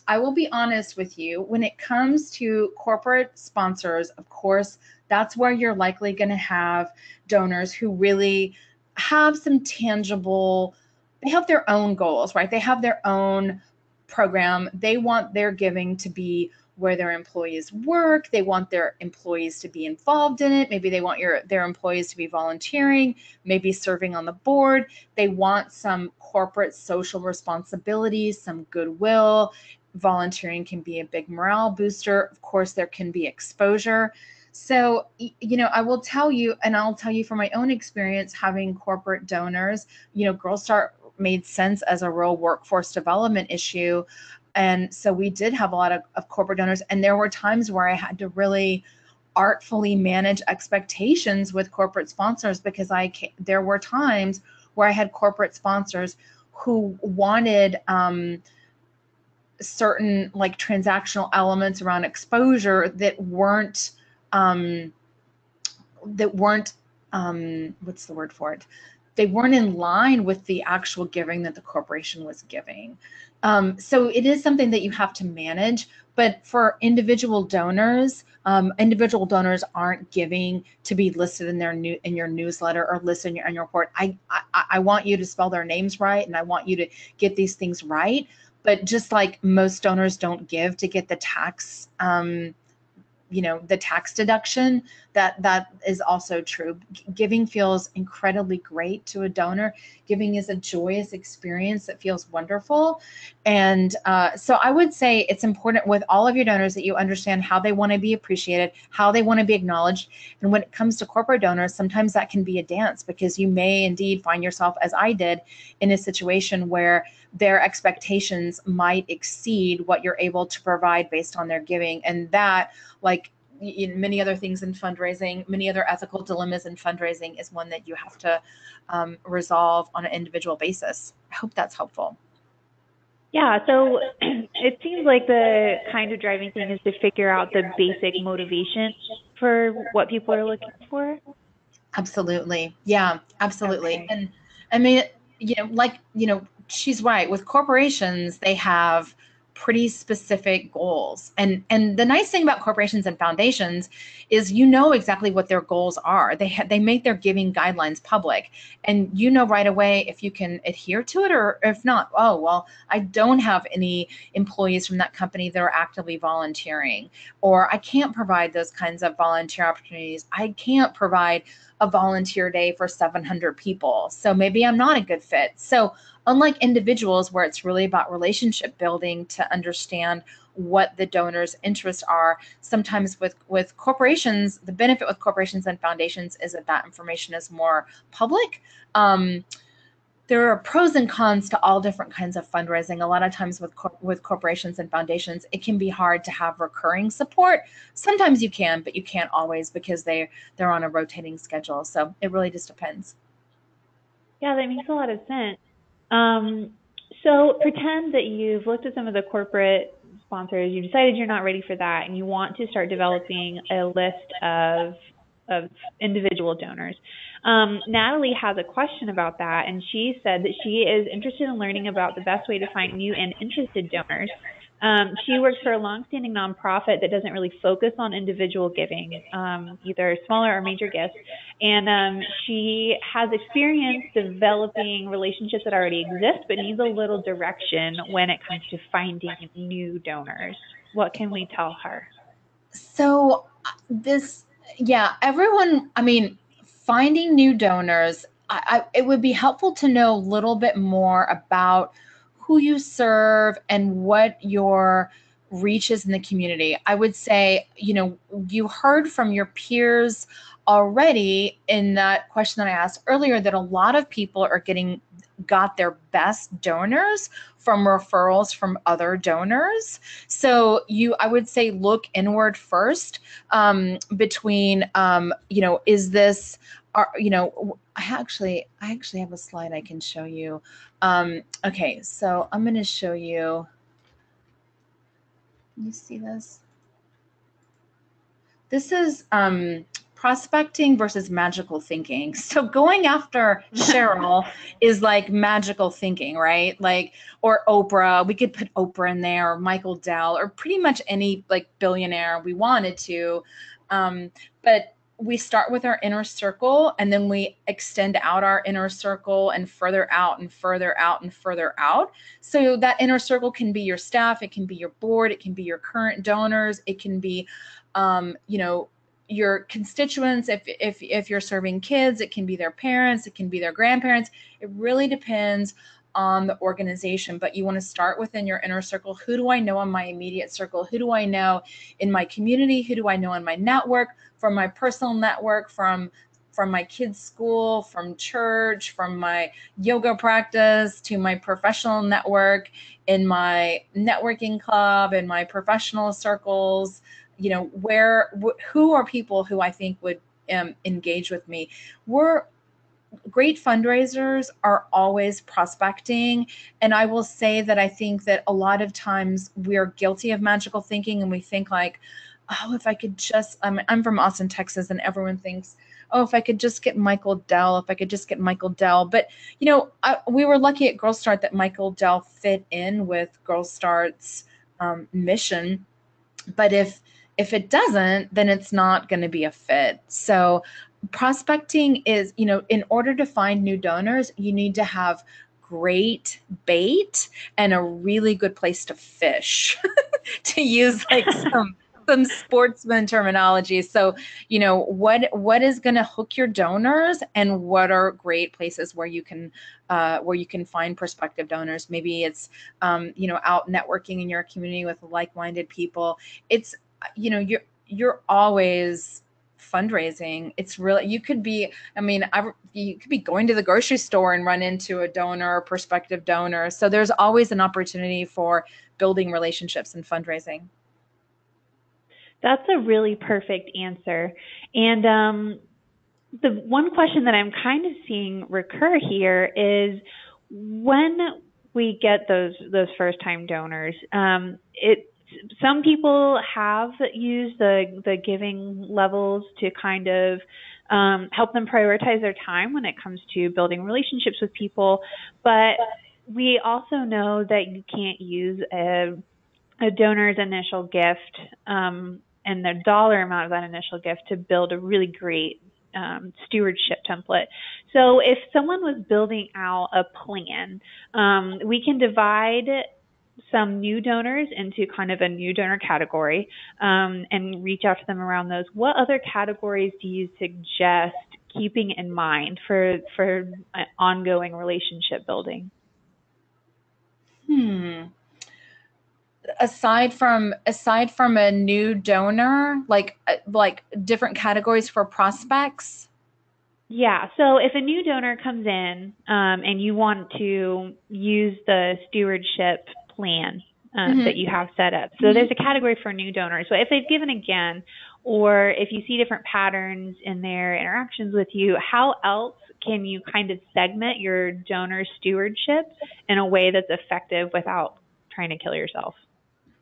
I will be honest with you, when it comes to corporate sponsors, of course, that's where you're likely going to have donors who really have some tangible, they have their own goals, right? They have their own program. They want their giving to be where their employees work. They want their employees to be involved in it. Maybe they want their employees to be volunteering, maybe serving on the board. They want some corporate social responsibilities, some goodwill. Volunteering can be a big morale booster. Of course, there can be exposure. So, I will tell you, and I'll tell you from my own experience having corporate donors, Girl Start made sense as a real workforce development issue. And so we did have a lot of corporate donors, and there were times where I had to really artfully manage expectations with corporate sponsors, because there were times where I had corporate sponsors who wanted certain like transactional elements around exposure that weren't what's the word for it? They weren't in line with the actual giving that the corporation was giving. So it is something that you have to manage. But for individual donors aren't giving to be listed in your newsletter or listed in your annual report. I want you to spell their names right, and I want you to get these things right. But just like most donors don't give to get the tax the tax deduction, that is also true. Giving feels incredibly great to a donor. Giving is a joyous experience that feels wonderful. And so I would say it's important with all of your donors that you understand how they want to be appreciated, how they want to be acknowledged. And when it comes to corporate donors, sometimes that can be a dance, because you may indeed find yourself, as I did, in a situation where their expectations might exceed what you're able to provide based on their giving. And that, like in many other things in fundraising, many other ethical dilemmas in fundraising, is one that you have to resolve on an individual basis. I hope that's helpful. Yeah, so it seems like the kind of driving thing is to figure out the basic motivation for what people are looking for. Absolutely. Yeah, absolutely. Okay. And I mean, she's right. With corporations, they have pretty specific goals. And the nice thing about corporations and foundations is exactly what their goals are. They make their giving guidelines public, and right away if you can adhere to it, or if not, oh, well, I don't have any employees from that company that are actively volunteering, or I can't provide those kinds of volunteer opportunities. I can't provide a volunteer day for 700 people. So maybe I'm not a good fit. So unlike individuals, where it's really about relationship building to understand what the donor's interests are, sometimes with corporations, the benefit with corporations and foundations is that information is more public. There are pros and cons to all different kinds of fundraising. A lot of times with corporations and foundations, it can be hard to have recurring support. Sometimes you can, but you can't always, because they're on a rotating schedule. So it really just depends. Yeah, that makes a lot of sense. So pretend that you've looked at some of the corporate sponsors, you decided you're not ready for that, and you want to start developing a list of individual donors. Natalie has a question about that, and she said that she is interested in learning about the best way to find new and interested donors. She works for a longstanding nonprofit that doesn't really focus on individual giving, either smaller or major gifts. And she has experience developing relationships that already exist, but needs a little direction when it comes to finding new donors. What can we tell her? So everyone, I mean, finding new donors, it would be helpful to know a little bit more about who you serve and what your reach is in the community. I would say, you heard from your peers already in that question that I asked earlier that a lot of people got their best donors from referrals from other donors. So I would say look inward first, between, is this, I actually have a slide I can show you. Okay, so I'm going to show you. Can you see this? This is prospecting versus magical thinking. So going after Cheryl is like magical thinking, right? Like, or Oprah, we could put Oprah in there, or Michael Dell, or pretty much any like billionaire we wanted to. But we start with our inner circle, and then we extend out our inner circle and further out and further out and further out. So that inner circle can be your staff, it can be your board, it can be your current donors, it can be your constituents. If you're serving kids, it can be their parents, it can be their grandparents. It really depends on the organization, but you want to start within your inner circle. Who do I know in my immediate circle? Who do I know in my community? Who do I know in my network, from my personal network, from my kids' school, from church, from my yoga practice, to my professional network, in my networking club, in my professional circles? Who are people who I think would engage with me? Great fundraisers are always prospecting. And I will say that I think that a lot of times we're guilty of magical thinking, and we think like, oh, if I could just, I'm from Austin, Texas, and everyone thinks, oh, if I could just get Michael Dell, if I could just get Michael Dell. But, we were lucky at Girl Start that Michael Dell fit in with Girl Start's mission. But if it doesn't, then it's not going to be a fit. So prospecting is, in order to find new donors, you need to have great bait and a really good place to fish, to use like some sportsman terminology. So, what is going to hook your donors, and what are great places where you can find prospective donors? Maybe it's, out networking in your community with like-minded people. It's, you're always fundraising. It's really, you could be going to the grocery store and run into a donor or prospective donor. So there's always an opportunity for building relationships and fundraising. That's a really perfect answer. And the one question that I'm kind of seeing recur here is, when we get those first time donors, some people have used the giving levels to kind of help them prioritize their time when it comes to building relationships with people. But we also know that you can't use a donor's initial gift and the dollar amount of that initial gift to build a really great stewardship template. So if someone was building out a plan, we can divide some new donors into kind of a new donor category, and reach out to them around those. What other categories do you suggest keeping in mind for ongoing relationship building? Aside from a new donor, like different categories for prospects? Yeah. So if a new donor comes in, and you want to use the stewardship plan that you have set up, so there's a category for new donors. So if they've given again, or if you see different patterns in their interactions with you, how else can you kind of segment your donor stewardship in a way that's effective without trying to kill yourself?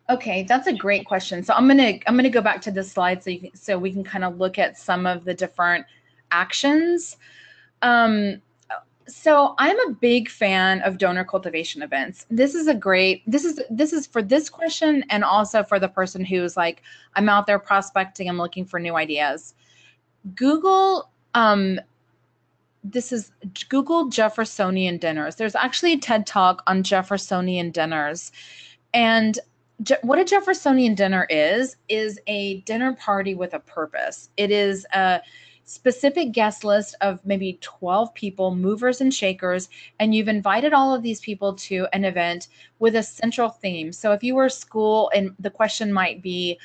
Okay, that's a great question. So I'm gonna go back to this slide so we can kind of look at some of the different actions. So I'm a big fan of donor cultivation events. This is for this question, and also for the person who's like, I'm out there prospecting, I'm looking for new ideas. Google, this is Google Jeffersonian Dinners. There's actually a TED Talk on Jeffersonian Dinners. And what a Jeffersonian dinner is a dinner party with a purpose. It is a specific guest list of maybe 12 people, movers and shakers, and you've invited all of these people to an event with a central theme. So if you were a school, and the question might be,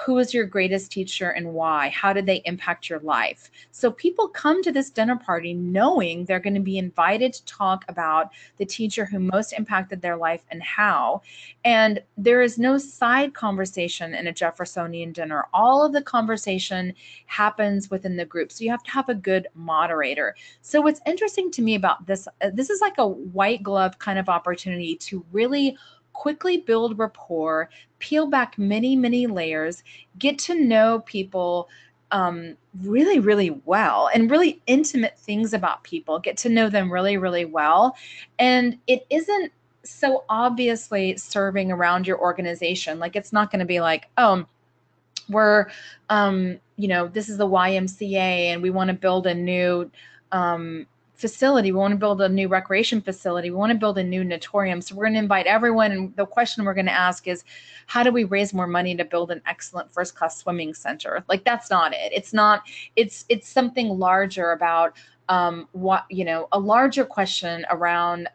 who is your greatest teacher and why? How did they impact your life? So people come to this dinner party knowing they're going to be invited to talk about the teacher who most impacted their life and how. And there is no side conversation in a Jeffersonian dinner. All of the conversation happens within the group. So you have to have a good moderator. So what's interesting to me about this, this is like a white glove kind of opportunity to really quickly build rapport, peel back many, many layers, get to know people really, really well, and really intimate things about people, get to know them really, really well. And it isn't so obviously serving around your organization. Like, it's not going to be like, oh, we're, this is the YMCA and we want to build a new facility. We want to build a new recreation facility. We want to build a new natatorium. So we're going to invite everyone. And the question we're going to ask is, how do we raise more money to build an excellent first-class swimming center? Like, that's not it. It's something larger about a larger question around,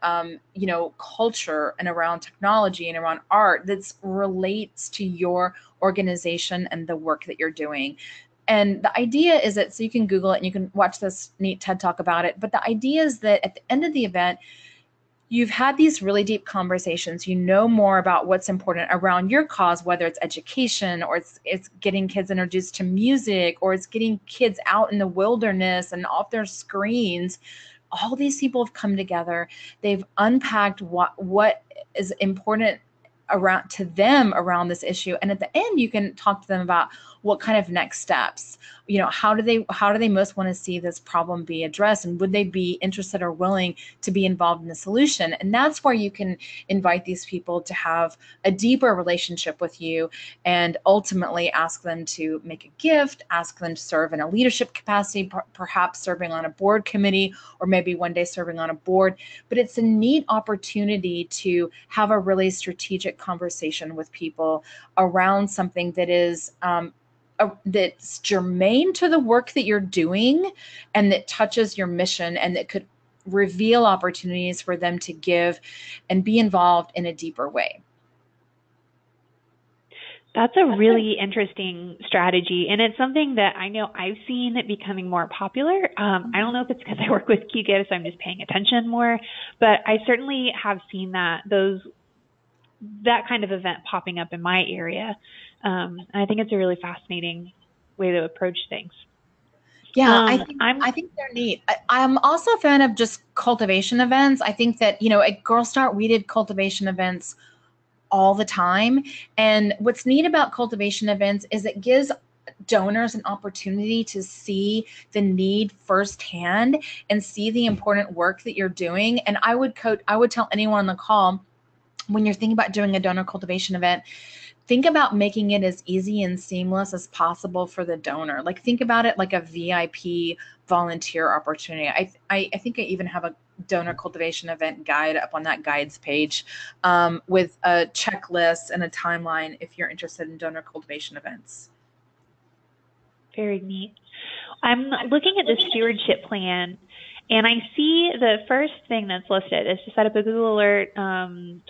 culture and around technology and around art that relates to your organization and the work that you're doing. And the idea is that, so you can Google it and you can watch this neat TED Talk about it. But the idea is that at the end of the event, you've had these really deep conversations. You know more about what's important around your cause, whether it's education, or it's getting kids introduced to music, or it's getting kids out in the wilderness and off their screens. All these people have come together. They've unpacked what is important to them around this issue. And at the end, you can talk to them about what kind of next steps, how do they most want to see this problem be addressed, and would they be interested or willing to be involved in the solution? And that's where you can invite these people to have a deeper relationship with you, and ultimately ask them to make a gift, ask them to serve in a leadership capacity, perhaps serving on a board committee, or maybe one day serving on a board. But it's a neat opportunity to have a really strategic conversation with people around something that is that's germane to the work that you're doing, and that touches your mission, and that could reveal opportunities for them to give and be involved in a deeper way. That's a really interesting strategy, and it's something that I know I've seen it becoming more popular. I don't know if it's because I work with Q-Gifts, so I'm just paying attention more, but I certainly have seen that kind of event popping up in my area. And I think it's a really fascinating way to approach things. Yeah, I think they're neat. I'm also a fan of just cultivation events. I think that, at Girl Start, we did cultivation events all the time. And what's neat about cultivation events is it gives donors an opportunity to see the need firsthand and see the important work that you're doing. And I would tell anyone on the call, when you're thinking about doing a donor cultivation event, think about making it as easy and seamless as possible for the donor. Like, think about it like a VIP volunteer opportunity. I think I even have a donor cultivation event guide up on that guides page, with a checklist and a timeline if you're interested in donor cultivation events. Very neat. I'm looking at the stewardship plan, and I see the first thing that's listed is to set up a Google Alert,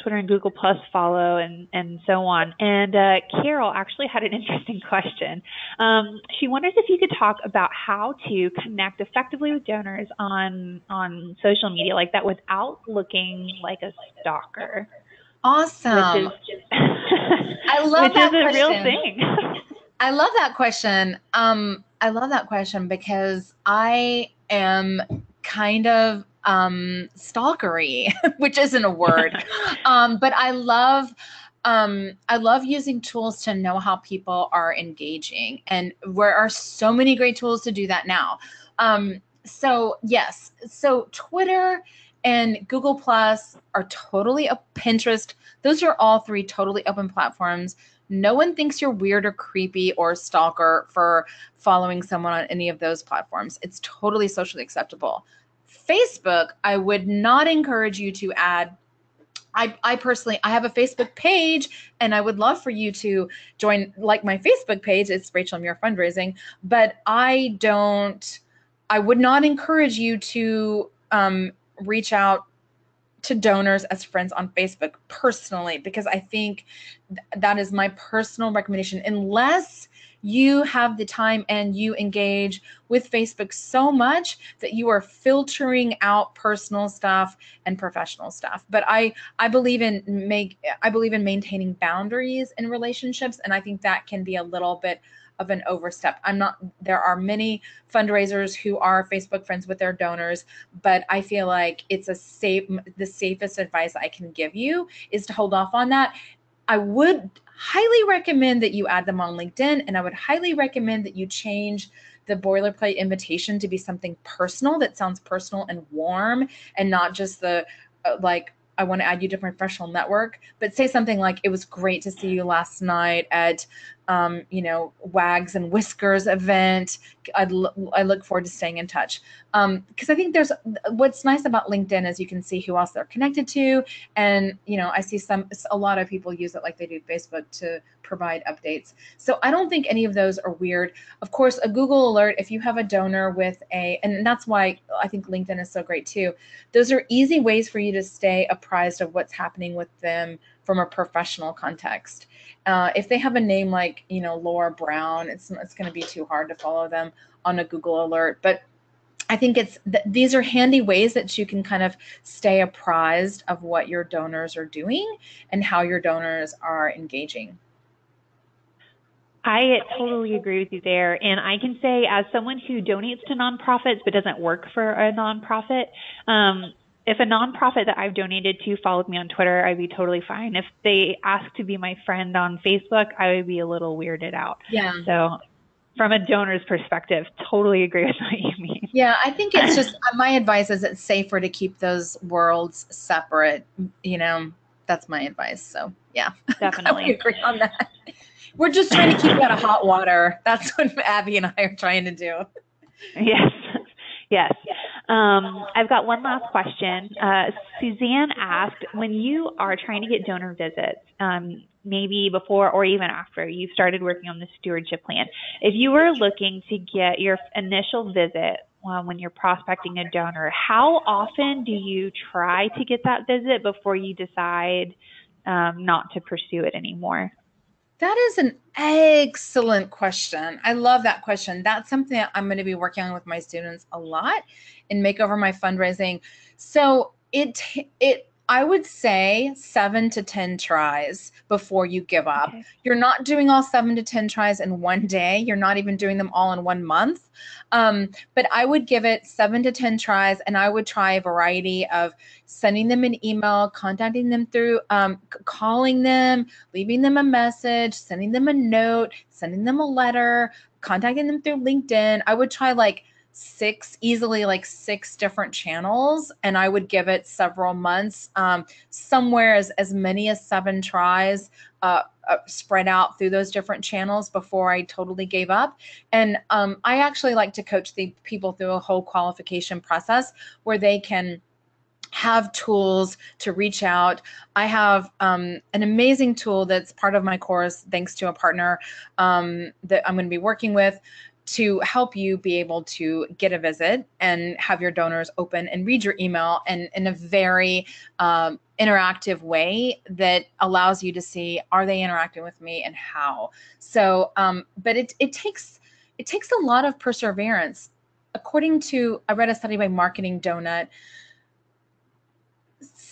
Twitter and Google Plus follow, and so on. And Carol actually had an interesting question. She wonders if you could talk about how to connect effectively with donors on social media like that without looking like a stalker. Awesome. Which is I love that question. Which is a real thing. I love that question. I love that question because I am kind of stalkery, which isn't a word, but I love using tools to know how people are engaging, and there are so many great tools to do that now. So yes, so Twitter and Google Plus are totally up. Pinterest, those are all three totally open platforms. No one thinks you're weird or creepy or a stalker for following someone on any of those platforms. It's totally socially acceptable. Facebook, I would not encourage you to add. I personally, I have a Facebook page, and I would love for you to join, like, my Facebook page. It's Rachel Muir Fundraising, but I would not encourage you to reach out to donors as friends on Facebook personally, because I think that is my personal recommendation. Unless you have the time and you engage with Facebook so much that you are filtering out personal stuff and professional stuff. But I believe in maintaining boundaries in relationships, and I think that can be a little bit of an overstep. There are many fundraisers who are Facebook friends with their donors, but I feel like the safest advice I can give you is to hold off on that. I would highly recommend that you add them on LinkedIn, and I would highly recommend that you change the boilerplate invitation to be something personal that sounds personal and warm, and not just the like, I want to add you to my professional network, but say something like, it was great to see you last night at Wags and Whiskers event. I look forward to staying in touch. Because I think what's nice about LinkedIn is you can see who else they're connected to. And, I see a lot of people use it like they do Facebook to provide updates. So I don't think any of those are weird. Of course, a Google alert, if you have a donor and that's why I think LinkedIn is so great too. Those are easy ways for you to stay apprised of what's happening with them from a professional context. If they have a name like, Laura Brown, it's going to be too hard to follow them on a Google alert. But I think these are handy ways that you can kind of stay apprised of what your donors are doing and how your donors are engaging. I totally agree with you there. And I can say, as someone who donates to nonprofits but doesn't work for a nonprofit, if a nonprofit that I've donated to followed me on Twitter, I'd be totally fine. If they asked to be my friend on Facebook, I would be a little weirded out. Yeah. So from a donor's perspective, totally agree with what you mean. Yeah, I think it's just, my advice is it's safer to keep those worlds separate. That's my advice. So yeah, definitely. I agree on that. We're just trying to keep you out of hot water. That's what Abby and I are trying to do. Yes. Yes. I've got one last question. Suzanne asked, when you are trying to get donor visits, maybe before or even after you started working on the stewardship plan, if you were looking to get your initial visit when you're prospecting a donor, how often do you try to get that visit before you decide not to pursue it anymore? That is an excellent question. I love that question. That's something that I'm going to be working on with my students a lot in Makeover My Fundraising. So I would say 7 to 10 tries before you give up. Okay. You're not doing all 7 to 10 tries in one day. You're not even doing them all in 1 month. But I would give it 7 to 10 tries, and I would try a variety of sending them an email, contacting them through, calling them, leaving them a message, sending them a note, sending them a letter, contacting them through LinkedIn. I would try easily 6 different channels, and I would give it several months, somewhere as many as 7 tries, spread out through those different channels before I totally gave up. And I actually like to coach the people through a whole qualification process where they can have tools to reach out. I have an amazing tool that's part of my course, thanks to a partner that I'm going to be working with, to help you be able to get a visit and have your donors open and read your email, and in a very interactive way that allows you to see, are they interacting with me and how? So, but it takes a lot of perseverance. I read a study by Marketing Donut,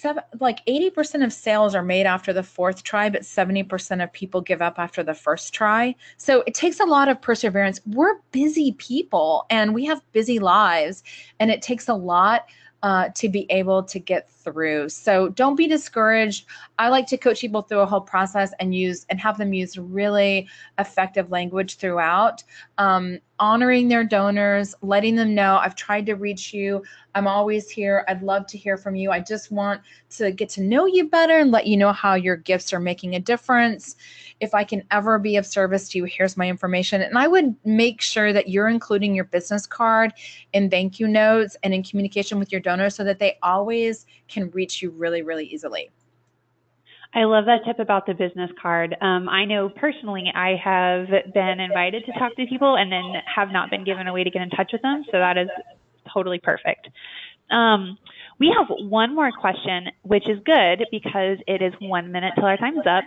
80% of sales are made after the 4th try, but 70% of people give up after the 1st try. So it takes a lot of perseverance. We're busy people and we have busy lives, and it takes a lot to be able to get through. So don't be discouraged. I like to coach people through a whole process and have them use really effective language throughout, honoring their donors, letting them know, I've tried to reach you. I'm always here. I'd love to hear from you. I just want to get to know you better and let you know how your gifts are making a difference. If I can ever be of service to you, here's my information. And I would make sure that you're including your business card in thank you notes and in communication with your donors so that they always can reach you really, really easily. I love that tip about the business card. I know personally I have been invited to talk to people and then have not been given a way to get in touch with them. So that is totally perfect. We have one more question, which is good because it is 1 minute till our time's up.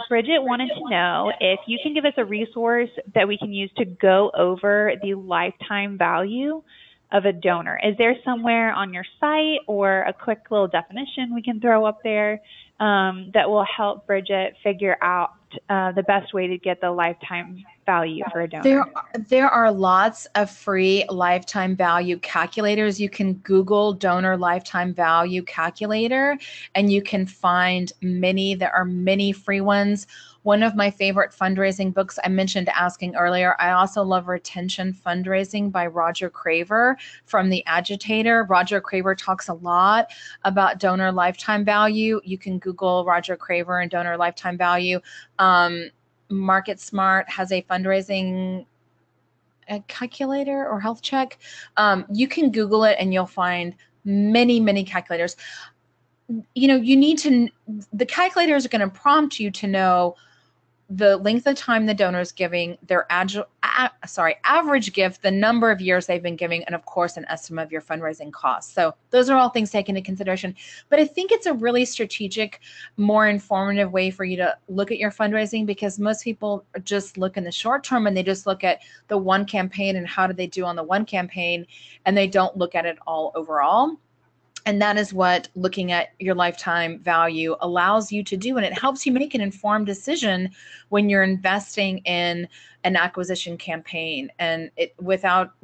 Bridget wanted to know if you can give us a resource that we can use to go over the lifetime value of a donor. Is there somewhere on your site or a quick little definition we can throw up there that will help Bridget figure out the best way to get the lifetime value for a donor? There are lots of free lifetime value calculators. You can Google donor lifetime value calculator and you can find many. There are many free ones. One of my favorite fundraising books I mentioned asking earlier, I also love Retention Fundraising by Roger Craver from The Agitator. Roger Craver talks a lot about donor lifetime value. You can Google Roger Craver and donor lifetime value. Market Smart has a fundraising calculator or health check. You can Google it and you'll find many, many calculators. The calculators are going to prompt you to know the length of time the donor is giving, their average gift, the number of years they've been giving, and of course, an estimate of your fundraising costs. So those are all things taken into consideration. But I think it's a really strategic, more informative way for you to look at your fundraising because most people just look in the short term and they just look at the one campaign and how did they do on the one campaign, and they don't look at it all overall. And that is what looking at your lifetime value allows you to do. And it helps you make an informed decision when you're investing in an acquisition campaign. And without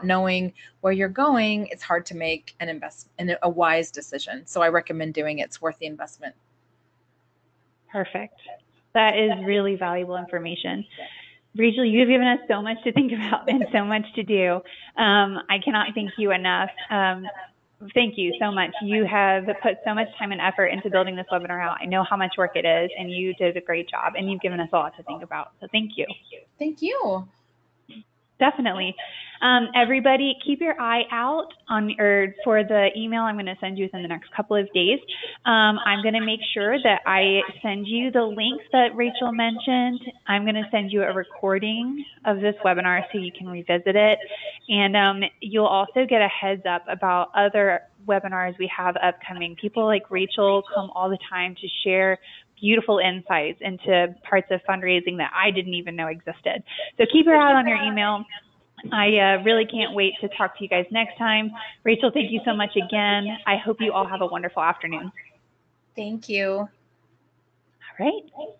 knowing where you're going, it's hard to make an investment, a wise decision. So I recommend doing it. It's worth the investment. Perfect. That is really valuable information. Rachel, you've given us so much to think about and so much to do. I cannot thank you enough. Thank you so much. You have put so much time and effort into building this webinar out. I know how much work it is, and you did a great job, and you've given us a lot to think about. So thank you. Thank you. Definitely. Everybody, keep your eye out for the email I'm going to send you within the next couple of days. I'm going to make sure that I send you the links that Rachel mentioned. I'm going to send you a recording of this webinar so you can revisit it. And you'll also get a heads up about other webinars we have upcoming. People like Rachel come all the time to share beautiful insights into parts of fundraising that I didn't even know existed. So keep your eye on your email. I really can't wait to talk to you guys next time. Rachel, thank you so much again. I hope you all have a wonderful afternoon. Thank you. All right.